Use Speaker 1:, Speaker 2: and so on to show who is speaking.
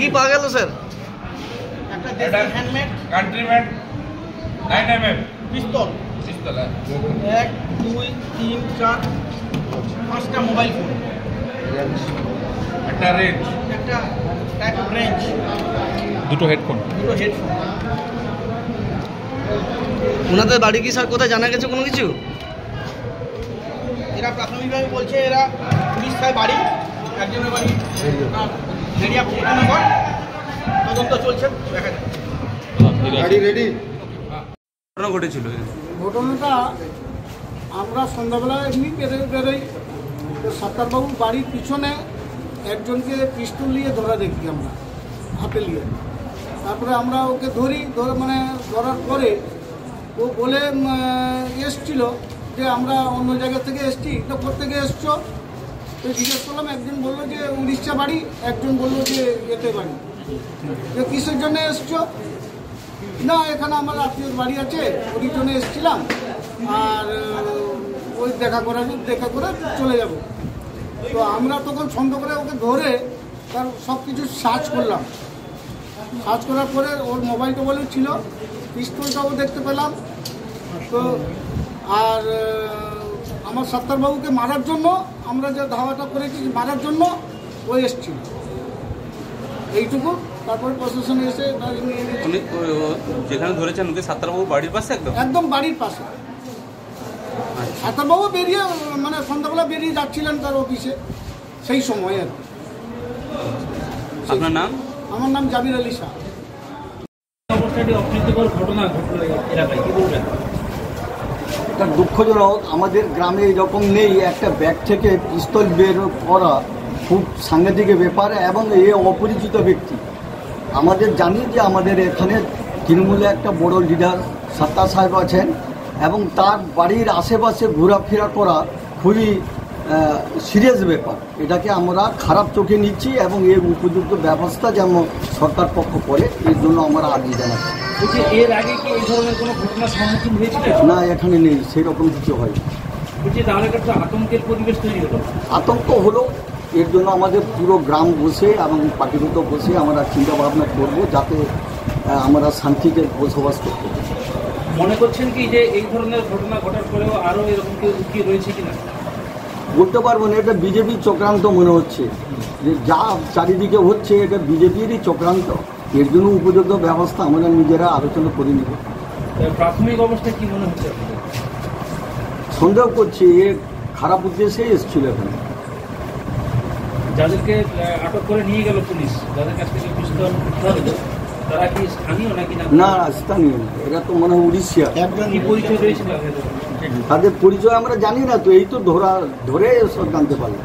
Speaker 1: কি পাওয়া গেল স্যার?
Speaker 2: একটা হ্যান্ডমেড কান্ট্রিম্যান 9mm পিস্তল 1 2 3 4 5টা মোবাইল ফোন, একটা রেঞ্জ, একটা টাইপ অফ রেঞ্জ, দুটো হেডফোন।
Speaker 1: ওনাদের বাড়ি কি স্যার কোথায় জানা গেছে কোনো কিছু?
Speaker 2: এরা প্রাথমিকভাবে বলছে এরা উড়িষ্যায় বাড়ি, একজনের বাড়ি ভেড়িয়া পুকুরনগর, তদন্ত চলছে, দেখা যাবে।
Speaker 1: ঘটনা ঘটেছিল,
Speaker 3: ঘটনাটা আমরা সন্ধ্যাবেলা এমনি বেরোই, সাত্তারবাবু বাড়ির পিছনে একজনকে পিস্তল নিয়ে ধরা দেখি আমরা হাতে নিয়ে। তারপরে আমরা ওকে ধরার পরে ও বলে এসছিল যে আমরা অন্য জায়গা থেকে এসছি, তো কোথেকে এসছো তো জিজ্ঞেস করলাম। একজন বললো যে উড়িষ্যা বাড়ি, একজন বললো যে এতে বাড়ি। যে কিসের জন্য এসছো? না, এখানে আমার আত্মীয়র বাড়ি আছে, ওই জন্য এসেছিলাম, আর ওই দেখা করে চলে যাব। তো আমরা তখন সন্দেহ করে ওকে ধরে তার সব কিছু সার্চ করলাম। সার্চ করার পরে ওর মোবাইল টোবাইলও ছিল, পিস্তলটাও দেখতে পেলাম। তো আর আমার সাত্তারবাবুকে মারার জন্য আমরা যে ধাওয়াটা করেছি মারার জন্য ও এসছিল, এইটুকু। তারপরে প্রশাসনে এসে
Speaker 1: যেখানে ধরেছেন ওকে সাত্তারবাবু বাড়ির পাশে,
Speaker 3: একদম বাড়ির পাশে। সাত্তারবাবু বেরিয়ে সন্ধ্যাবেলা বেরিয়ে যাচ্ছিলেন তার অফিসে, সেই সময় আর কি।
Speaker 1: আপনার নাম?
Speaker 3: আমার নাম জাবির আলী শাহ।
Speaker 4: এটা দুঃখজনক, আমাদের গ্রামে এরকম নেই। একটা ব্যাগ থেকে পিস্তল বের করা খুব সাংঘাতিক ব্যাপার, এবং এ অপরিচিত ব্যক্তি। আমাদের জানি যে আমাদের এখানে তৃণমূলে একটা বড় লিডার সাত্তার সাহেব আছেন, এবং তার বাড়ির আশেপাশে ঘোরাফেরা করা খুবই সিরিয়াস ব্যাপার। এটাকে আমরা খারাপ চোখে নিচ্ছি, এবং এর উপযুক্ত ব্যবস্থা যেন সরকার পক্ষ করে, এর জন্য আমরা আর্জি জানাচ্ছি।
Speaker 2: এর আগে কি এই ধরনের কোনো ঘটনার সম্মুখীন হয়েছিল?
Speaker 4: না, এখানে নেই, সেরকম কিছু হয়।
Speaker 2: তাহলে একটা আতঙ্কের পরিবেশ তৈরি হলো।
Speaker 4: আতঙ্ক হলো, এর জন্য আমাদের পুরো গ্রাম বসে এবং পার্টিগত বসে আমরা চিন্তা ভাবনা করব, যাতে আমরা শান্তিতে বসবাস করতে পারি।
Speaker 2: মনে করছেন কি যে এই ধরনের ঘটনা ঘটার পরেও আরও এরকম কেউ লুকিয়ে রয়েছে কিনা?
Speaker 4: বলতে পারবো না, এটা বিজেপির চক্রান্ত মনে হচ্ছে। যে যা চারিদিকে হচ্ছে এটা বিজেপিরই চক্রান্ত। এর জন্য উপযুক্ত ব্যবস্থা আমরা নিজেরা আলোচনা করে নিব।
Speaker 2: প্রাথমিক অবস্থায় কি মনে হচ্ছে?
Speaker 4: সন্দেহ করছি এ খারাপ উদ্দেশ্যেই এসেছিল এখানে।
Speaker 2: যাদেরকে আটক করে নিয়ে গেল পুলিশ, যাদের কাছ থেকে পিস্তল তারা কি স্থানীয় নাকি?
Speaker 4: না, স্থানীয় না, এরা তো মনে হয় উড়িষ্যা।
Speaker 2: কি পরিচয় রয়েছে
Speaker 4: তাদের পরিচয় আমরা জানি না, তো এই তো ধরে সব জানতে পারলাম।